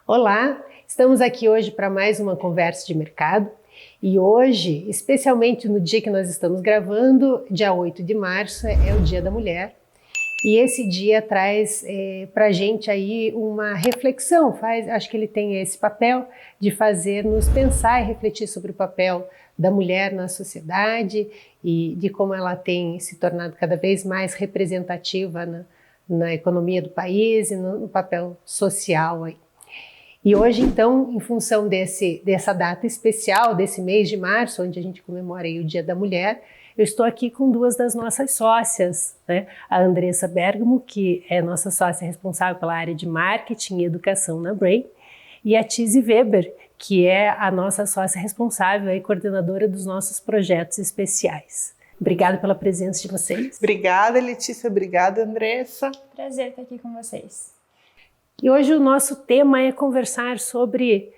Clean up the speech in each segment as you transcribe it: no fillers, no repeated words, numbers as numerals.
Olá, estamos aqui hoje para mais uma conversa de mercado e hoje, especialmente no dia que nós estamos gravando, dia 8 de março, é o Dia da Mulher e esse dia traz para a gente aí uma reflexão, acho que ele tem esse papel de fazer-nos pensar e refletir sobre o papel da mulher na sociedade e de como ela tem se tornado cada vez mais representativa na economia do país e no papel social aí. E hoje, então, em função dessa data especial, desse mês de março, onde a gente comemora aí o Dia da Mulher, eu estou aqui com duas das nossas sócias, né? A Andressa Bergamo, que é nossa sócia responsável pela área de marketing e educação na Brain, e a Tizi Weber, que é a nossa sócia responsável e coordenadora dos nossos projetos especiais. Obrigada pela presença de vocês. Obrigada, Letícia. Obrigada, Andressa. Prazer estar aqui com vocês. E hoje o nosso tema é conversar sobre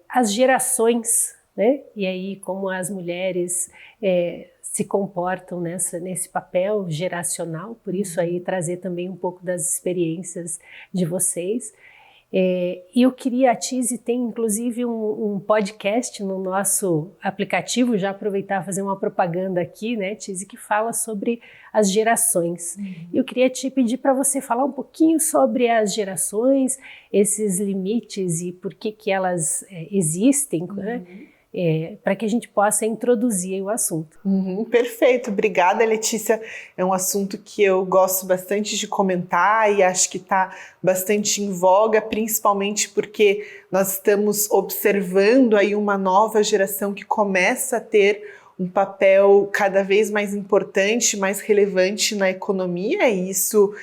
as gerações, né? E aí como as mulheres se comportam nesse papel geracional, por isso aí trazer também um pouco das experiências de vocês. E eu queria, a Tizi tem inclusive um podcast no nosso aplicativo, já aproveitar e fazer uma propaganda aqui, né, Tizi, que fala sobre as gerações. Eu queria te pedir para você falar um pouquinho sobre as gerações, esses limites e por que elas existem, né? Para que a gente possa introduzir o assunto. Perfeito, obrigada, Letícia. É um assunto que eu gosto bastante de comentar e acho que está bastante em voga, principalmente porque nós estamos observando aí uma nova geração que começa a ter um papel cada vez mais importante, mais relevante na economia, e isso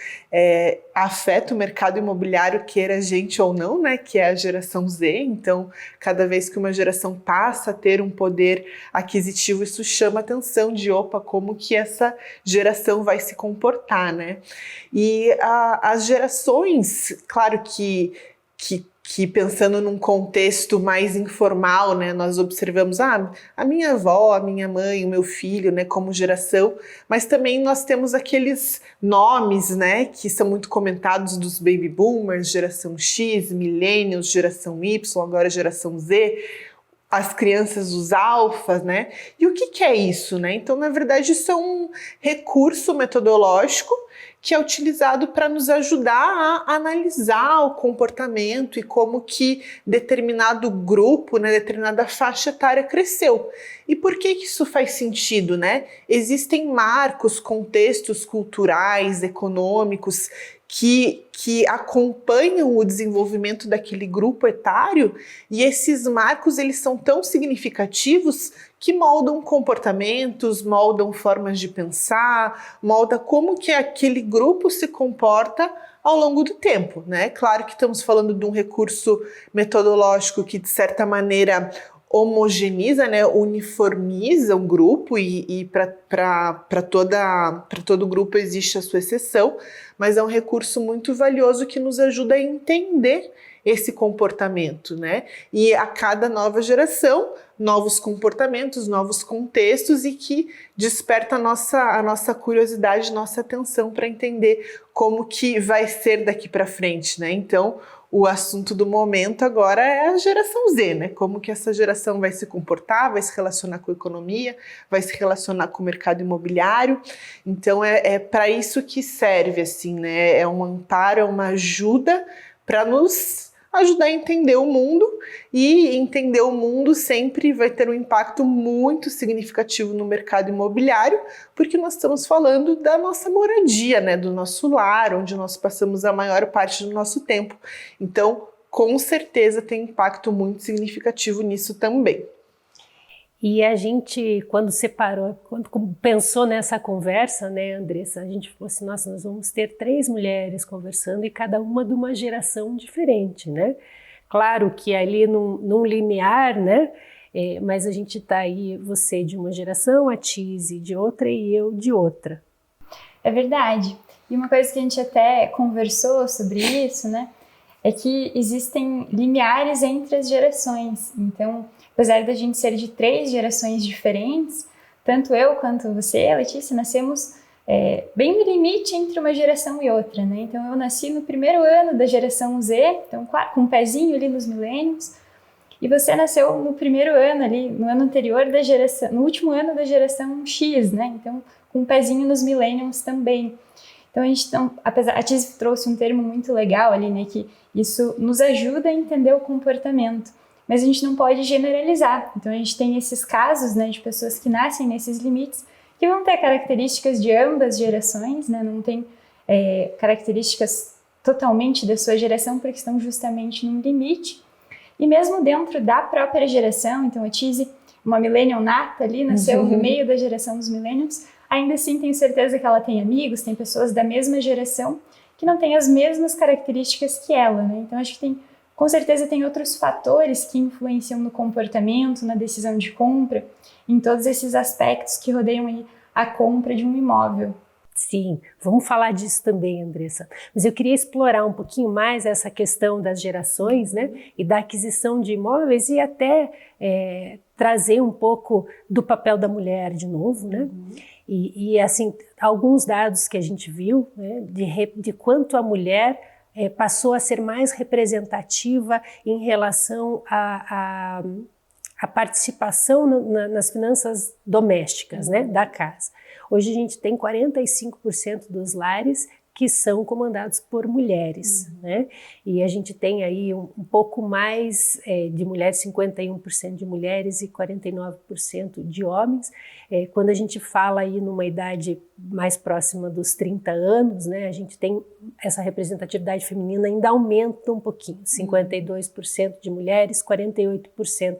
afeta o mercado imobiliário, queira a gente ou não, né, que é a geração Z. Então, cada vez que uma geração passa a ter um poder aquisitivo, isso chama a atenção de, como que essa geração vai se comportar, né? E as gerações, claro que pensando num contexto mais informal, né, nós observamos a minha avó, a minha mãe, o meu filho, né, como geração, mas também nós temos aqueles nomes, né, que são muito comentados dos baby boomers, geração X, millennials, geração Y, agora geração Z, as crianças dos alfas, né? E o que é isso, né? Então, na verdade, isso é um recurso metodológico que é utilizado para nos ajudar a analisar o comportamento e como que determinado grupo, né, determinada faixa etária cresceu. E por que isso faz sentido, né? Existem marcos, contextos culturais, econômicos que acompanham o desenvolvimento daquele grupo etário, e esses marcos eles são tão significativos que moldam comportamentos, moldam formas de pensar, molda como que aquele grupo se comporta ao longo do tempo, né? Claro que estamos falando de um recurso metodológico que, de certa maneira, homogeneiza, né, uniformiza um grupo e para todo grupo existe a sua exceção, mas é um recurso muito valioso que nos ajuda a entender esse comportamento, né? E a cada nova geração, novos comportamentos, novos contextos, e que desperta a nossa curiosidade, nossa atenção para entender como que vai ser daqui para frente, né? Então, o assunto do momento agora é a geração Z, né? Como que essa geração vai se comportar, vai se relacionar com a economia, vai se relacionar com o mercado imobiliário. Então é para isso que serve, assim, né? É um amparo, é uma ajuda para nos ajudar a entender o mundo, e entender o mundo sempre vai ter um impacto muito significativo no mercado imobiliário, porque nós estamos falando da nossa moradia, né, do nosso lar, onde nós passamos a maior parte do nosso tempo. Então, com certeza tem impacto muito significativo nisso também. E a gente, quando separou, quando pensou nessa conversa, né, Andressa, a gente falou assim, nossa, nós vamos ter 3 mulheres conversando e cada uma de uma geração diferente, né? Claro que ali num limiar, né, mas a gente tá aí, você de uma geração, a Tizi de outra e eu de outra. É verdade. E uma coisa que a gente até conversou sobre isso, né, é que existem limiares entre as gerações. Então, apesar da gente ser de 3 gerações diferentes, tanto eu quanto você, Letícia, nascemos bem no limite entre uma geração e outra, né? Então eu nasci no primeiro ano da geração Z, então com um pezinho ali nos milênios, e você nasceu no primeiro ano ali, no ano anterior da geração, no último ano da geração X, né? Então com um pezinho nos millennials também. Então a Tizi trouxe um termo muito legal ali, né? Que isso nos ajuda a entender o comportamento, mas a gente não pode generalizar. Então a gente tem esses casos, né, de pessoas que nascem nesses limites, que vão ter características de ambas gerações, né? Não tem características totalmente da sua geração, porque estão justamente num limite. E mesmo dentro da própria geração, então a Tizi, uma millennial nata ali, nasceu no meio da geração dos millennials, ainda assim tenho certeza que ela tem amigos, tem pessoas da mesma geração que não têm as mesmas características que ela, né? Então acho que com certeza tem outros fatores que influenciam no comportamento, na decisão de compra, em todos esses aspectos que rodeiam aí a compra de um imóvel. Sim, vamos falar disso também, Andressa. Mas eu queria explorar um pouquinho mais essa questão das gerações, né, e da aquisição de imóveis e até trazer um pouco do papel da mulher de novo, né? E assim, alguns dados que a gente viu, né, de quanto a mulher passou a ser mais representativa em relação à participação nas finanças domésticas, né, da casa. Hoje a gente tem 45% dos lares que são comandados por mulheres, né? E a gente tem aí um pouco mais de mulheres, 51% de mulheres e 49% de homens. Quando a gente fala aí numa idade mais próxima dos 30 anos, né, a gente tem essa representatividade feminina ainda aumenta um pouquinho, 52% de mulheres, 48%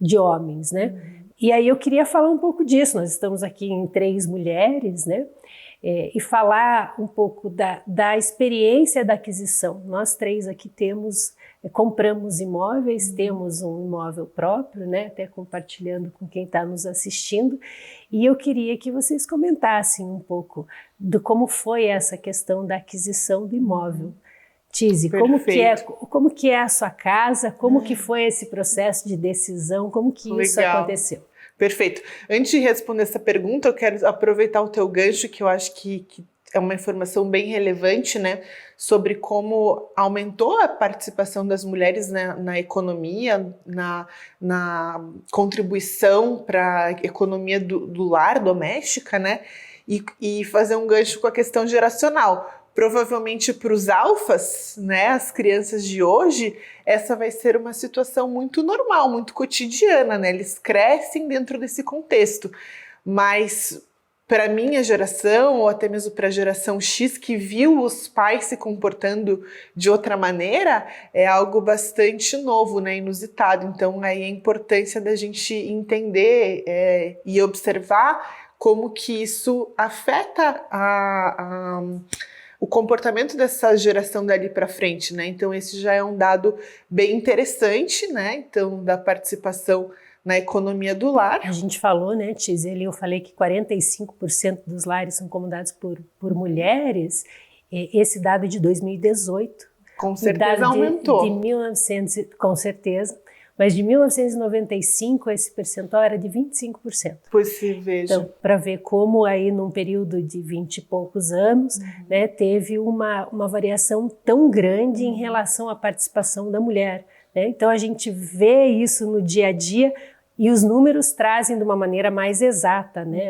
de homens, né? E aí eu queria falar um pouco disso, nós estamos aqui em 3 mulheres, né? E falar um pouco da experiência da aquisição. Nós 3 aqui compramos imóveis, temos um imóvel próprio, né? Até compartilhando com quem está nos assistindo, e eu queria que vocês comentassem um pouco de como foi essa questão da aquisição do imóvel. Tizi, como que é a sua casa, como que foi esse processo de decisão, como que isso aconteceu? Perfeito. Antes de responder essa pergunta, eu quero aproveitar o teu gancho, que eu acho que é uma informação bem relevante, né, sobre como aumentou a participação das mulheres na economia, na contribuição para a economia do lar, doméstica, né, e fazer um gancho com a questão geracional. Provavelmente para os alfas, né, as crianças de hoje, essa vai ser uma situação muito normal, muito cotidiana, né? Eles crescem dentro desse contexto. Mas para a minha geração, ou até mesmo para a geração X, que viu os pais se comportando de outra maneira, é algo bastante novo, né, inusitado. Então, aí a importância da gente entender e observar como que isso afeta o comportamento dessa geração dali para frente, né? Então esse já é um dado bem interessante, né? Então da participação na economia do lar. A gente falou, né, Tizi, eu falei que 45% dos lares são comandados por mulheres. Esse dado é de 2018. Com certeza aumentou. Com certeza. Mas de 1995, esse percentual era de 25%. Pois se veja. Então, para ver como aí num período de 20 e poucos anos, né, teve uma variação tão grande em relação à participação da mulher, né? Então a gente vê isso no dia a dia e os números trazem de uma maneira mais exata, né,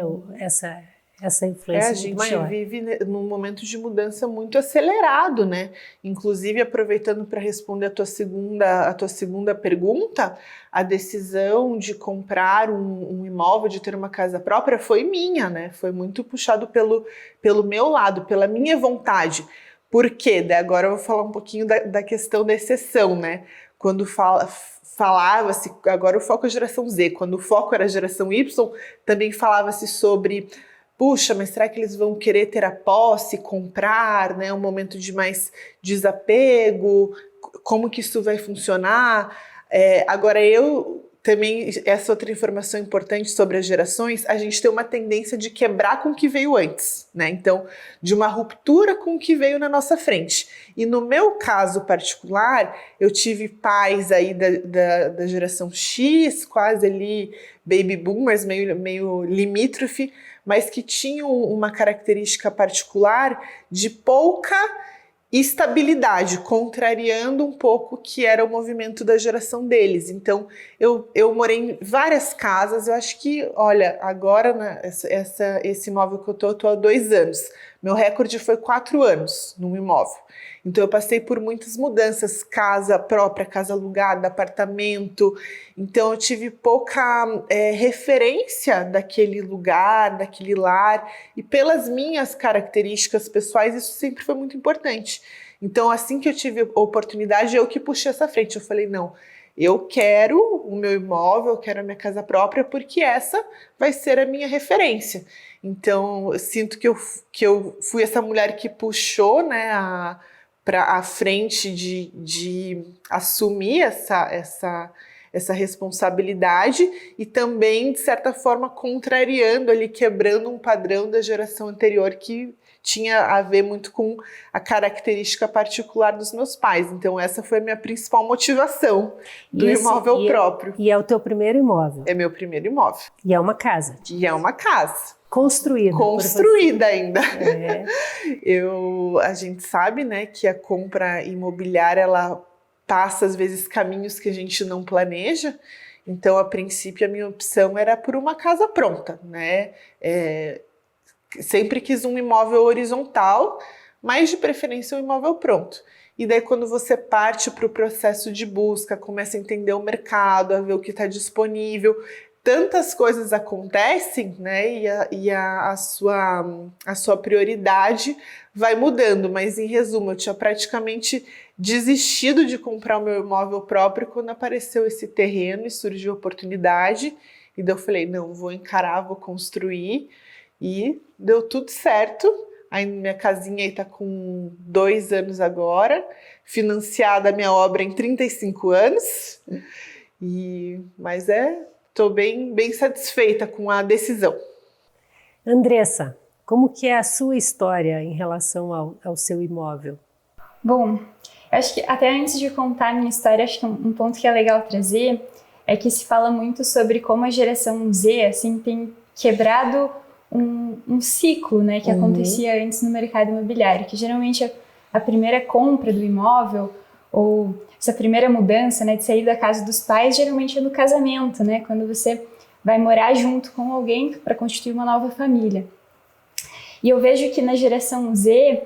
essa influência muito maior. A gente vive num momento de mudança muito acelerado, né? Inclusive, aproveitando para responder a tua segunda pergunta, a decisão de comprar um imóvel, de ter uma casa própria, foi minha, né? Foi muito puxado pelo meu lado, pela minha vontade. Por quê? Agora eu vou falar um pouquinho da questão da exceção, né? Quando falava-se, agora o foco é a geração Z, quando o foco era a geração Y, também falava-se sobre... Puxa, mas será que eles vão querer ter a posse, comprar, né? Um momento de mais desapego? Como que isso vai funcionar? Agora também, essa outra informação importante sobre as gerações, a gente tem uma tendência de quebrar com o que veio antes, né? Então, de uma ruptura com o que veio na nossa frente. E no meu caso particular, eu tive pais aí da geração X, quase ali baby boomers, meio limítrofe, mas que tinham uma característica particular de pouca estabilidade, contrariando um pouco o que era o movimento da geração deles. Então, eu morei em várias casas, eu acho que, olha, agora, né, esse imóvel que eu tô há 2 anos. Meu recorde foi 4 anos num imóvel. Então, eu passei por muitas mudanças, casa própria, casa alugada, apartamento. Então, eu tive pouca referência daquele lugar, daquele lar. E pelas minhas características pessoais, isso sempre foi muito importante. Então, assim que eu tive a oportunidade, eu que puxei essa frente. Eu falei, não, eu quero o meu imóvel, eu quero a minha casa própria, porque essa vai ser a minha referência. Então, eu sinto que eu fui essa mulher que puxou, né, para a frente de assumir essa responsabilidade e também, de certa forma, contrariando ali, quebrando um padrão da geração anterior que tinha a ver muito com a característica particular dos meus pais. Então, essa foi a minha principal motivação do imóvel próprio. E é o teu primeiro imóvel? É meu primeiro imóvel. E é uma casa? E é uma casa. Construída. Construída ainda. É. A gente sabe, né, que a compra imobiliária, ela passa às vezes caminhos que a gente não planeja. Então, a princípio, a minha opção era por uma casa pronta, né? Sempre quis um imóvel horizontal, mas de preferência um imóvel pronto. E daí, quando você parte para o processo de busca, começa a entender o mercado, a ver o que está disponível, tantas coisas acontecem, né? E a sua prioridade vai mudando. Mas, em resumo, eu tinha praticamente desistido de comprar o meu imóvel próprio quando apareceu esse terreno e surgiu a oportunidade. E daí eu falei, não, vou encarar, vou construir. E deu tudo certo. Aí minha casinha aí tá com 2 anos agora, financiada a minha obra em 35 anos. Mas tô bem satisfeita com a decisão. Andressa, como que é a sua história em relação ao seu imóvel? Bom, acho que até antes de contar a minha história, acho que um ponto que é legal trazer é que se fala muito sobre como a geração Z assim, tem quebrado um ciclo, né, que acontecia antes no mercado imobiliário, que geralmente a primeira compra do imóvel ou essa primeira mudança, né, de sair da casa dos pais, geralmente é no casamento, né, quando você vai morar junto com alguém para constituir uma nova família. E eu vejo que na geração Z,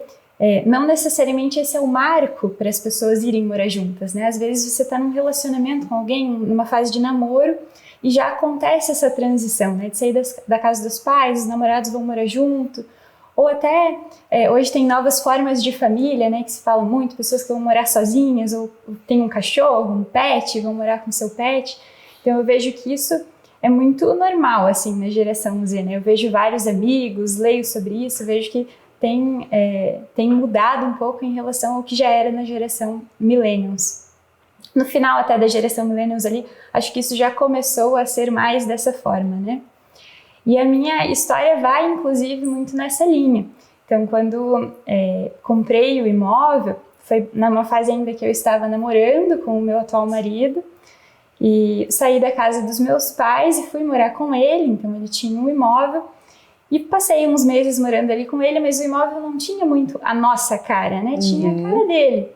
não necessariamente esse é o marco para as pessoas irem morar juntas, né? Às vezes você está num relacionamento com alguém, numa fase de namoro, e já acontece essa transição, né? De sair da casa dos pais, os namorados vão morar junto, ou até, hoje tem novas formas de família, né? Que se fala muito, pessoas que vão morar sozinhas, ou tem um cachorro, um pet, vão morar com seu pet. Então eu vejo que isso é muito normal, assim, na geração Z, né? Eu vejo vários amigos, leio sobre isso, vejo que tem mudado um pouco em relação ao que já era na geração Millennials. No final até da geração Millennials ali, acho que isso já começou a ser mais dessa forma, né? E a minha história vai, inclusive, muito nessa linha. Então, quando comprei o imóvel, foi numa fase ainda que eu estava namorando com o meu atual marido, e saí da casa dos meus pais e fui morar com ele, então ele tinha um imóvel, e passei uns meses morando ali com ele, mas o imóvel não tinha muito a nossa cara, né? Tinha a cara dele.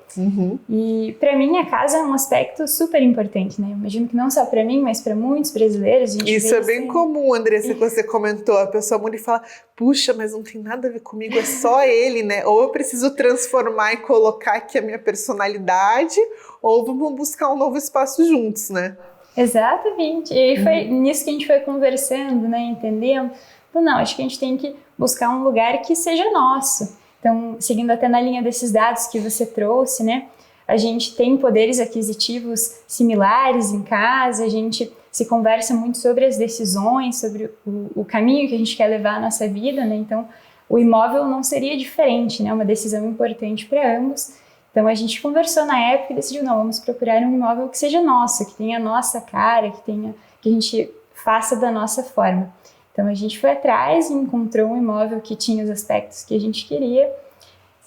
E para mim a casa é um aspecto super importante, né? Eu imagino que não só para mim, mas para muitos brasileiros. Isso é bem comum, Andressa, que você comentou. A pessoa muda e fala, puxa, mas não tem nada a ver comigo, é só ele, né? Ou eu preciso transformar e colocar aqui a minha personalidade, ou vamos buscar um novo espaço juntos, né? Exatamente. E foi nisso que a gente foi conversando, né? Entendendo. Não, acho que a gente tem que buscar um lugar que seja nosso. Então, seguindo até na linha desses dados que você trouxe, né? A gente tem poderes aquisitivos similares em casa, a gente se conversa muito sobre as decisões, sobre o caminho que a gente quer levar a nossa vida, né? Então, o imóvel não seria diferente, né? Uma decisão importante para ambos. Então, a gente conversou na época e decidiu, não, vamos procurar um imóvel que seja nosso, que tenha a nossa cara, que a gente faça da nossa forma. Então a gente foi atrás e encontrou um imóvel que tinha os aspectos que a gente queria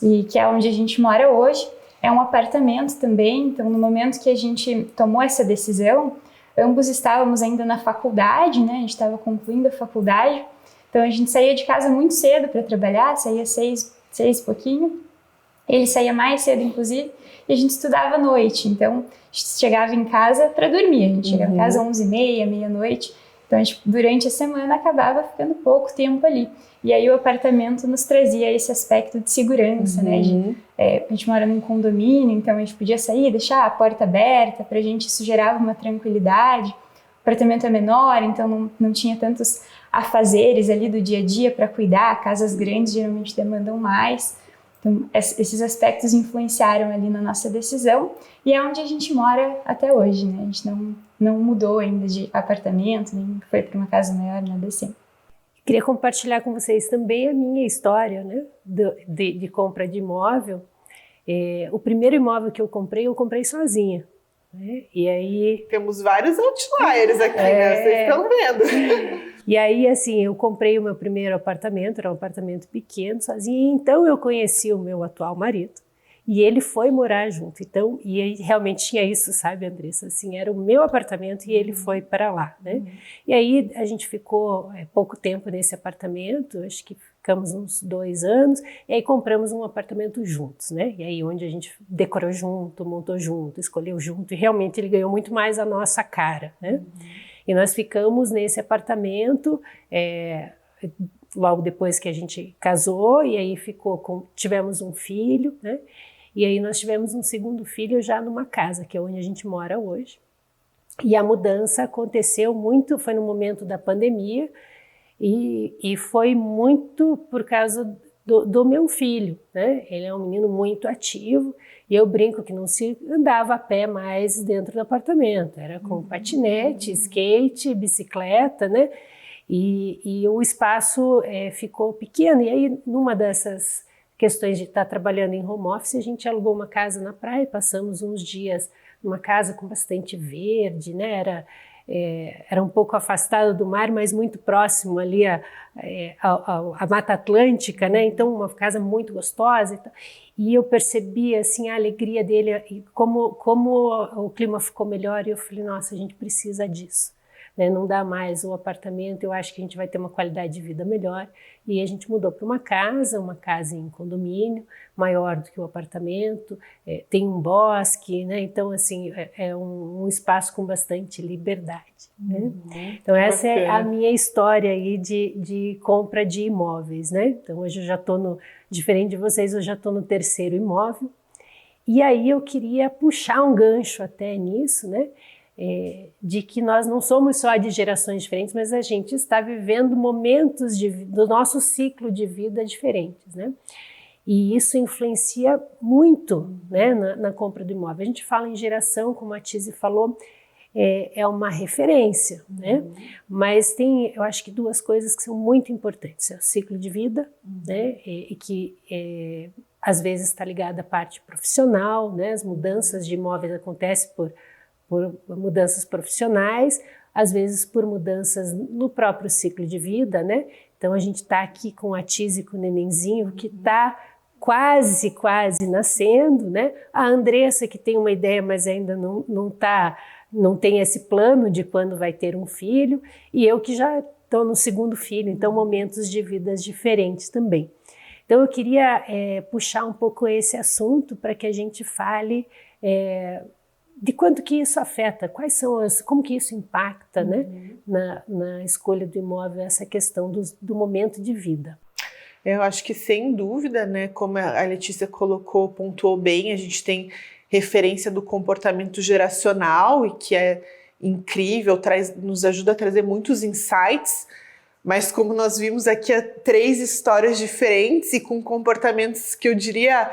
e que é onde a gente mora hoje. É um apartamento também, então no momento que a gente tomou essa decisão, ambos estávamos ainda na faculdade, né? A gente estava concluindo a faculdade, Então a gente saía de casa muito cedo para trabalhar, saía 6 e pouquinho. Ele saía mais cedo, inclusive, e a gente estudava à noite. Então a gente chegava em casa para dormir. A gente chegava em casa 11h30, meia-noite. Então a gente, durante a semana, acabava ficando pouco tempo ali. E aí o apartamento nos trazia esse aspecto de segurança, né? A gente mora num condomínio, então a gente podia sair, deixar a porta aberta, pra gente isso gerava uma tranquilidade. O apartamento é menor, então não tinha tantos afazeres ali do dia a dia para cuidar. Casas grandes geralmente demandam mais. Então esses aspectos influenciaram ali na nossa decisão e é onde a gente mora até hoje, né? A gente não mudou ainda de apartamento, nem foi para uma casa maior, nada assim. Queria compartilhar com vocês também a minha história, né, de compra de imóvel. O primeiro imóvel que eu comprei sozinha. Né? E aí... Temos vários outliers aqui, né? Vocês estão vendo. E aí, assim, eu comprei o meu primeiro apartamento, era um apartamento pequeno, sozinha, e então eu conheci o meu atual marido. E ele foi morar junto, então, e aí realmente tinha isso, sabe, Andressa? Assim, era o meu apartamento e ele foi para lá, né? E aí a gente ficou pouco tempo nesse apartamento, acho que ficamos uns 2 anos, e aí compramos um apartamento juntos, né? E aí onde a gente decorou junto, montou junto, escolheu junto, e realmente ele ganhou muito mais a nossa cara, né? E nós ficamos nesse apartamento, logo depois que a gente casou, e aí tivemos um filho, né? E aí nós tivemos um segundo filho já numa casa, que é onde a gente mora hoje. E a mudança aconteceu muito, foi no momento da pandemia, e foi muito por causa do meu filho, né? Ele é um menino muito ativo, e eu brinco que não se andava a pé mais dentro do apartamento, era com patinete, skate, bicicleta, né? E o espaço ficou pequeno, e aí numa dessas questões de estar trabalhando em home office, a gente alugou uma casa na praia, passamos uns dias numa casa com bastante verde, né? Era um pouco afastado do mar, mas muito próximo ali à Mata Atlântica, né? Então uma casa muito gostosa e eu percebi assim a alegria dele e como o clima ficou melhor e eu falei, nossa, a gente precisa disso. Né, não dá mais o apartamento, eu acho que a gente vai ter uma qualidade de vida melhor. E a gente mudou para uma casa em condomínio, maior do que o apartamento, tem um bosque, né? Então assim, é um espaço com bastante liberdade. Né? Então essa é a minha história aí de compra de imóveis. Né? Então hoje eu já estou diferente de vocês, eu já estou no 3º imóvel. E aí eu queria puxar um gancho até nisso, né? De que nós não somos só de gerações diferentes, mas a gente está vivendo momentos do nosso ciclo de vida diferentes, né? E isso influencia muito, né, na compra do imóvel. A gente fala em geração, como a Tizi falou, é uma referência, né? Mas tem, eu acho que 2 coisas que são muito importantes. É o ciclo de vida, né? E que às vezes está ligado à parte profissional, né? As mudanças de imóveis acontecem por mudanças profissionais, às vezes por mudanças no próprio ciclo de vida, né? Então a gente está aqui com a Tizi, com o nenenzinho, que está quase nascendo, né? A Andressa, que tem uma ideia, mas ainda não tem esse plano de quando vai ter um filho, e eu que já estou no 2º filho, então momentos de vidas diferentes também. Então eu queria puxar um pouco esse assunto para que a gente fale de quanto que isso afeta, como que isso impacta, né, na escolha do imóvel, essa questão do momento de vida. Eu acho que sem dúvida, né, como a Letícia pontuou bem, a gente tem referência do comportamento geracional e que é incrível, nos ajuda a trazer muitos insights, mas como nós vimos aqui, 3 histórias diferentes e com comportamentos que eu diria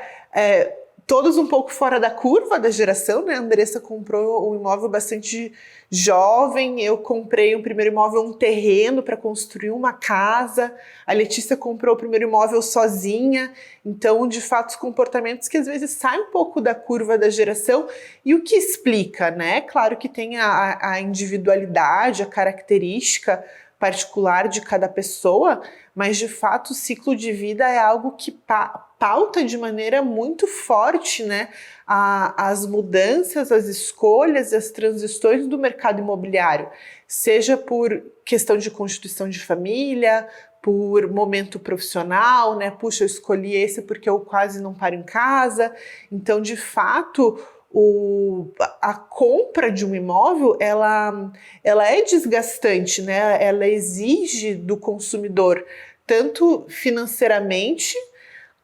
todos um pouco fora da curva da geração, né? A Andressa comprou um imóvel bastante jovem, eu comprei um primeiro imóvel, um terreno para construir uma casa, a Letícia comprou o primeiro imóvel sozinha, então, de fato, os comportamentos que às vezes saem um pouco da curva da geração, e o que explica, né? Claro que tem a individualidade, a característica particular de cada pessoa, mas de fato o ciclo de vida é algo que pauta de maneira muito forte, né, as mudanças, as escolhas e as transições do mercado imobiliário, seja por questão de constituição de família, por momento profissional, né? Puxa, eu escolhi esse porque eu quase não paro em casa. Então, de fato, a compra de um imóvel, ela é desgastante, né? Ela exige do consumidor, tanto financeiramente,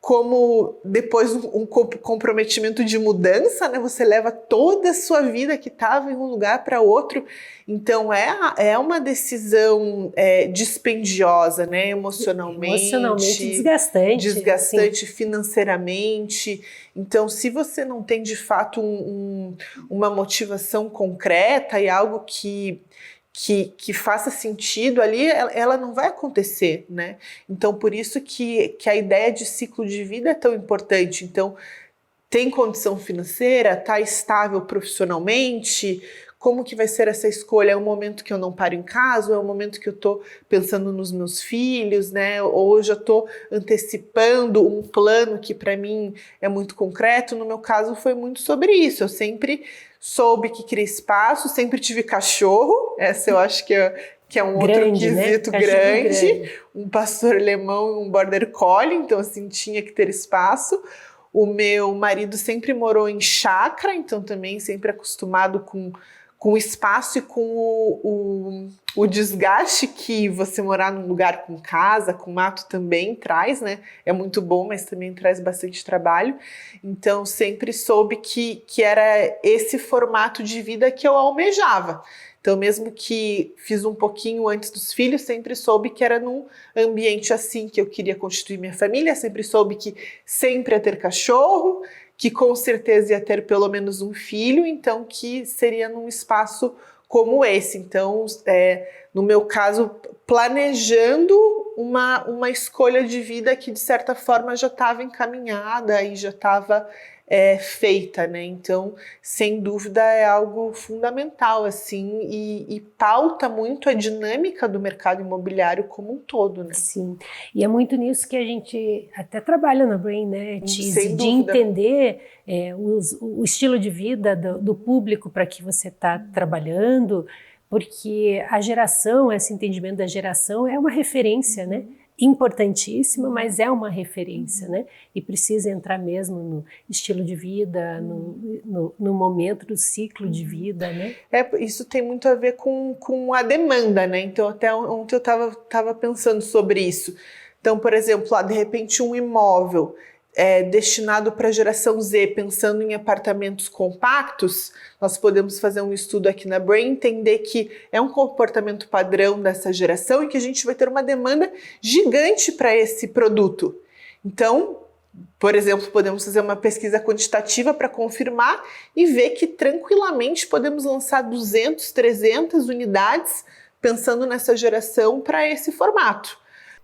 como depois um comprometimento de mudança, né? Você leva toda a sua vida que estava em um lugar para outro. Então, é uma decisão dispendiosa, né? Emocionalmente desgastante. Desgastante financeiramente. Então, se você não tem, de fato, uma motivação concreta e algo que faça sentido ali, ela não vai acontecer, né? Então, por isso que a ideia de ciclo de vida é tão importante. Então, tem condição financeira, está estável profissionalmente, como que vai ser essa escolha? É um momento que eu não paro em casa, ou é um momento que eu estou pensando nos meus filhos, né? Ou eu já estou antecipando um plano que para mim é muito concreto. No meu caso foi muito sobre isso. Eu sempre soube que queria espaço, sempre tive cachorro. Essa eu acho que é um outro quesito, né? grande. Um pastor alemão e um border collie, então assim, tinha que ter espaço. O meu marido sempre morou em chácara, então também sempre acostumado com o espaço e com o desgaste que você morar num lugar com casa, com mato também traz, né? É muito bom, mas também traz bastante trabalho. Então, sempre soube que era esse formato de vida que eu almejava. Então, mesmo que fiz um pouquinho antes dos filhos, sempre soube que era num ambiente assim que eu queria constituir minha família, sempre soube que sempre ia ter cachorro, que com certeza ia ter pelo menos um filho, então que seria num espaço como esse. Então, no meu caso, planejando uma escolha de vida que de certa forma já estava encaminhada e já estava feita, né? Então, sem dúvida é algo fundamental, assim, e pauta muito a dinâmica do mercado imobiliário como um todo, né? Sim, e é muito nisso que a gente até trabalha na Brain, né, Sem de dúvida. entender o estilo de vida do público para que você está trabalhando, porque a geração, esse entendimento da geração é uma referência, né? Importantíssima, mas é uma referência, né? E precisa entrar mesmo no estilo de vida, no momento do ciclo de vida, né? Isso tem muito a ver com a demanda, né? Então, até ontem eu estava pensando sobre isso. Então, por exemplo, de repente um imóvel destinado para a geração Z, pensando em apartamentos compactos, nós podemos fazer um estudo aqui na Brain, entender que é um comportamento padrão dessa geração e que a gente vai ter uma demanda gigante para esse produto. Então, por exemplo, podemos fazer uma pesquisa quantitativa para confirmar e ver que tranquilamente podemos lançar 200, 300 unidades pensando nessa geração para esse formato.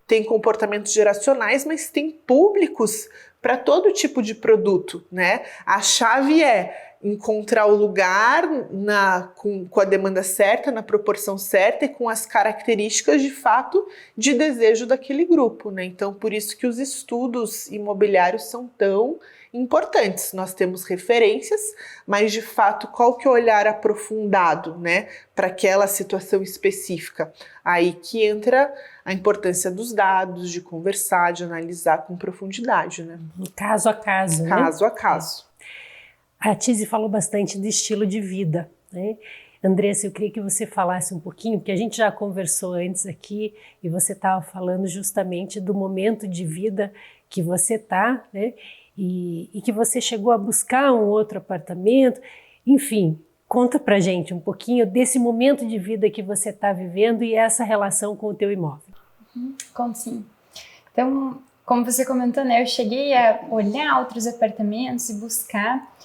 Tem comportamentos geracionais, mas tem públicos para todo tipo de produto, né? A chave é encontrar o lugar com a demanda certa, na proporção certa e com as características de fato de desejo daquele grupo, né? Então, por isso que os estudos imobiliários são tão importantes. Nós temos referências, mas de fato qual que é o olhar aprofundado, né, para aquela situação específica? Aí que entra a importância dos dados, de conversar, de analisar com profundidade, né? Caso a caso, né? Caso a caso. A Tizi falou bastante do estilo de vida, né? Andressa, eu queria que você falasse um pouquinho, porque a gente já conversou antes aqui e você estava falando justamente do momento de vida que você está, né? E que você chegou a buscar um outro apartamento. Enfim, conta pra gente um pouquinho desse momento de vida que você está vivendo e essa relação com o teu imóvel. Conto sim. Então, como você comentou, né, eu cheguei a olhar outros apartamentos e buscar.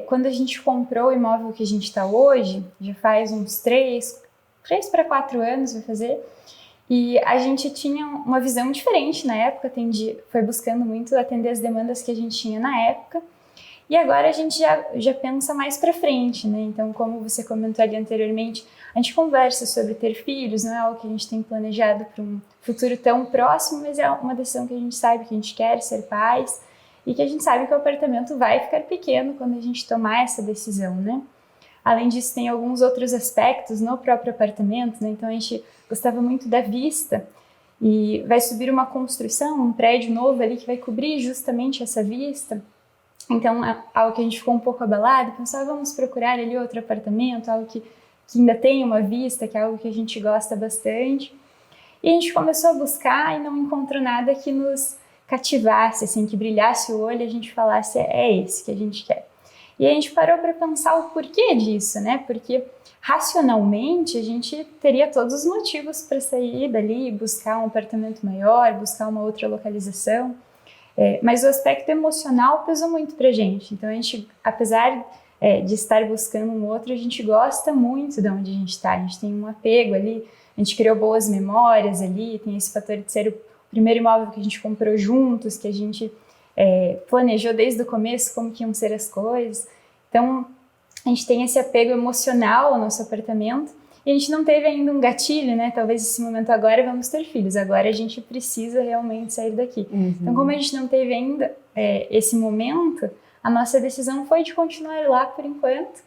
Quando a gente comprou o imóvel que a gente está hoje, já faz uns 3 para 4 anos, vai fazer, e a gente tinha uma visão diferente na época, foi buscando muito atender as demandas que a gente tinha na época, e agora a gente já pensa mais para frente, né? Então, como você comentou ali anteriormente, a gente conversa sobre ter filhos, não é algo que a gente tem planejado para um futuro tão próximo, mas é uma decisão que a gente sabe que a gente quer ser pais, e que a gente sabe que o apartamento vai ficar pequeno quando a gente tomar essa decisão, né? Além disso, tem alguns outros aspectos no próprio apartamento, né? Então a gente gostava muito da vista e vai subir uma construção, um prédio novo ali que vai cobrir justamente essa vista. Então, é algo que a gente ficou um pouco abalado, pensou, vamos procurar ali outro apartamento, algo que ainda tem uma vista, que é algo que a gente gosta bastante. E a gente começou a buscar e não encontrou nada que nos cativasse, assim, que brilhasse o olho e a gente falasse, é esse que a gente quer. E a gente parou para pensar o porquê disso, né? Porque racionalmente a gente teria todos os motivos para sair dali, buscar um apartamento maior, buscar uma outra localização, mas o aspecto emocional pesou muito para a gente. Então a gente, apesar de estar buscando um outro, a gente gosta muito de onde a gente está, a gente tem um apego ali, a gente criou boas memórias ali, tem esse fator de ser o primeiro imóvel que a gente comprou juntos, que a gente planejou desde o começo como que iam ser as coisas. Então, a gente tem esse apego emocional ao nosso apartamento e a gente não teve ainda um gatilho, né? Talvez esse momento agora vamos ter filhos, agora a gente precisa realmente sair daqui. Então, como a gente não teve ainda esse momento, a nossa decisão foi de continuar lá por enquanto,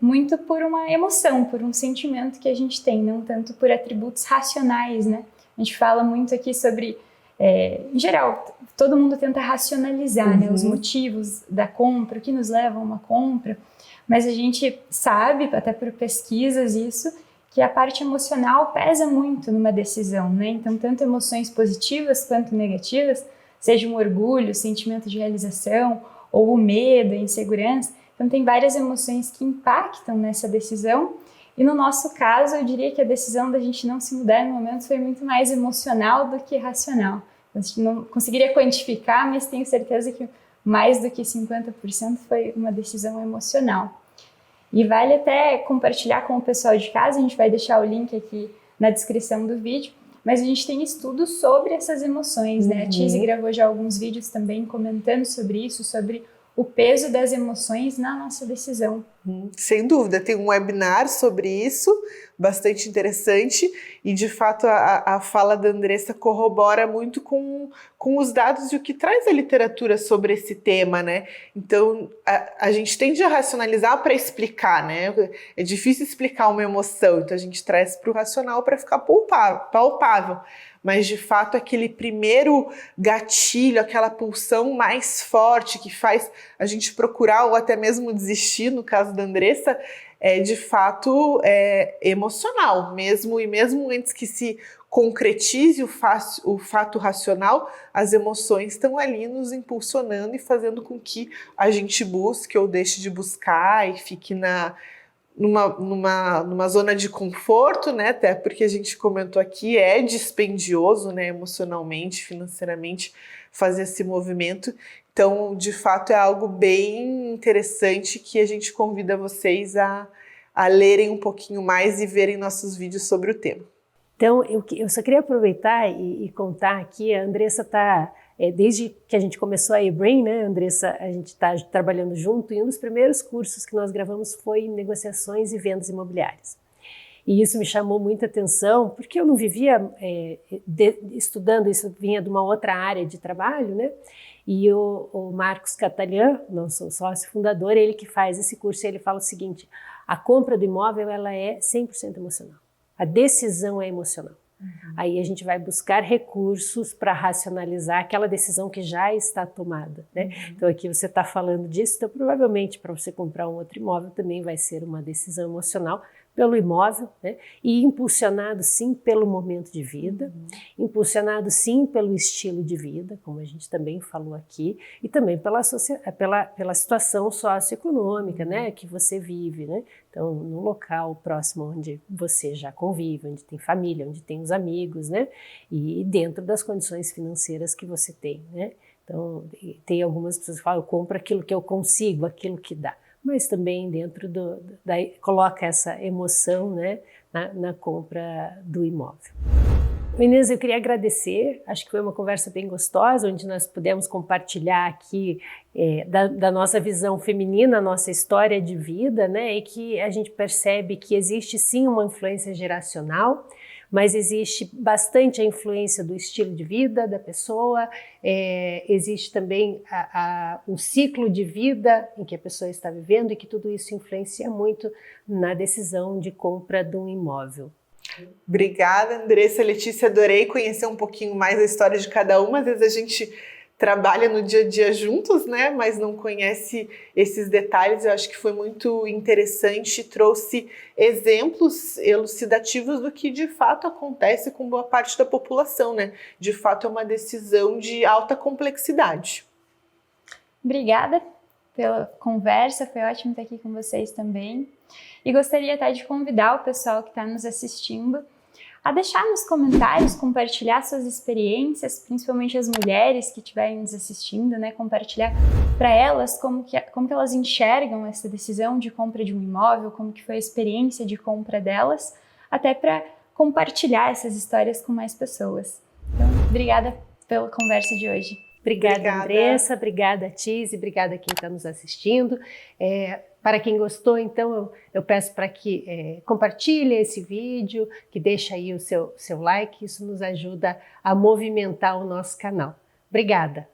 muito por uma emoção, por um sentimento que a gente tem, não tanto por atributos racionais, né? A gente fala muito aqui sobre, em geral, todo mundo tenta racionalizar, né, os motivos da compra, o que nos leva a uma compra, mas a gente sabe, até por pesquisas isso, que a parte emocional pesa muito numa decisão, né? Então, tanto emoções positivas quanto negativas, seja um orgulho, sentimento de realização, ou o medo, a insegurança, então tem várias emoções que impactam nessa decisão. E no nosso caso, eu diria que a decisão da gente não se mudar no momento foi muito mais emocional do que racional. A gente não conseguiria quantificar, mas tenho certeza que mais do que 50% foi uma decisão emocional. E vale até compartilhar com o pessoal de casa, a gente vai deixar o link aqui na descrição do vídeo, mas a gente tem estudos sobre essas emoções, né? A Tise gravou já alguns vídeos também comentando sobre isso, sobre o peso das emoções na nossa decisão. Sem dúvida, tem um webinar sobre isso, bastante interessante, e de fato a fala da Andressa corrobora muito com os dados e o que traz a literatura sobre esse tema, né? Então, a gente tende a racionalizar para explicar, né? É difícil explicar uma emoção, então a gente traz para o racional para ficar palpável. Mas, de fato, aquele primeiro gatilho, aquela pulsão mais forte que faz a gente procurar ou até mesmo desistir, no caso da Andressa, de fato emocional mesmo, e mesmo antes que se concretize o fato racional, as emoções estão ali nos impulsionando e fazendo com que a gente busque ou deixe de buscar e fique numa zona de conforto, né? Até porque a gente comentou aqui, é dispendioso, né? Emocionalmente, financeiramente, fazer esse movimento. Então, de fato, é algo bem interessante que a gente convida vocês a lerem um pouquinho mais e verem nossos vídeos sobre o tema. Então, eu só queria aproveitar e contar aqui, a Andressa está, desde que a gente começou a eBrain, né, Andressa, a gente está trabalhando junto, e um dos primeiros cursos que nós gravamos foi negociações e vendas imobiliárias. E isso me chamou muita atenção, porque eu não vivia estudando, isso vinha de uma outra área de trabalho, né? E o Marcos Catalian, nosso sócio fundador, ele que faz esse curso, ele fala o seguinte: a compra do imóvel ela é 100% emocional. A decisão é emocional. Aí a gente vai buscar recursos para racionalizar aquela decisão que já está tomada, né? Então aqui você está falando disso, então provavelmente para você comprar um outro imóvel também vai ser uma decisão emocional pelo imóvel, né? E impulsionado sim pelo momento de vida, impulsionado sim pelo estilo de vida, como a gente também falou aqui, e também pela situação socioeconômica, né, que você vive, né? Então, no local próximo onde você já convive, onde tem família, onde tem os amigos, né? E dentro das condições financeiras que você tem, né? Então, tem algumas pessoas que falam, eu compro aquilo que eu consigo, aquilo que dá. Mas também dentro coloca essa emoção, né, na compra do imóvel. Meninas, eu queria agradecer, acho que foi uma conversa bem gostosa, onde nós pudemos compartilhar aqui da nossa visão feminina, a nossa história de vida, né, e que a gente percebe que existe sim uma influência geracional, mas existe bastante a influência do estilo de vida da pessoa, existe também o ciclo de vida em que a pessoa está vivendo e que tudo isso influencia muito na decisão de compra de um imóvel. Obrigada, Andressa, Letícia, adorei conhecer um pouquinho mais a história de cada uma. Às vezes a gente trabalha no dia a dia juntos, né, mas não conhece esses detalhes. Eu acho que foi muito interessante, trouxe exemplos elucidativos do que de fato acontece com boa parte da população, né? De fato é uma decisão de alta complexidade. Obrigada pela conversa, foi ótimo estar aqui com vocês também. E gostaria até de convidar o pessoal que está nos assistindo a deixar nos comentários, compartilhar suas experiências, principalmente as mulheres que estiverem nos assistindo, né? Compartilhar para elas como que elas enxergam essa decisão de compra de um imóvel, como que foi a experiência de compra delas, até para compartilhar essas histórias com mais pessoas. Então, obrigada pela conversa de hoje. Obrigada, Andressa, obrigada, Tise, obrigada a quem está nos assistindo. Para quem gostou, então, eu peço para que compartilhe esse vídeo, que deixe aí o seu like, isso nos ajuda a movimentar o nosso canal. Obrigada!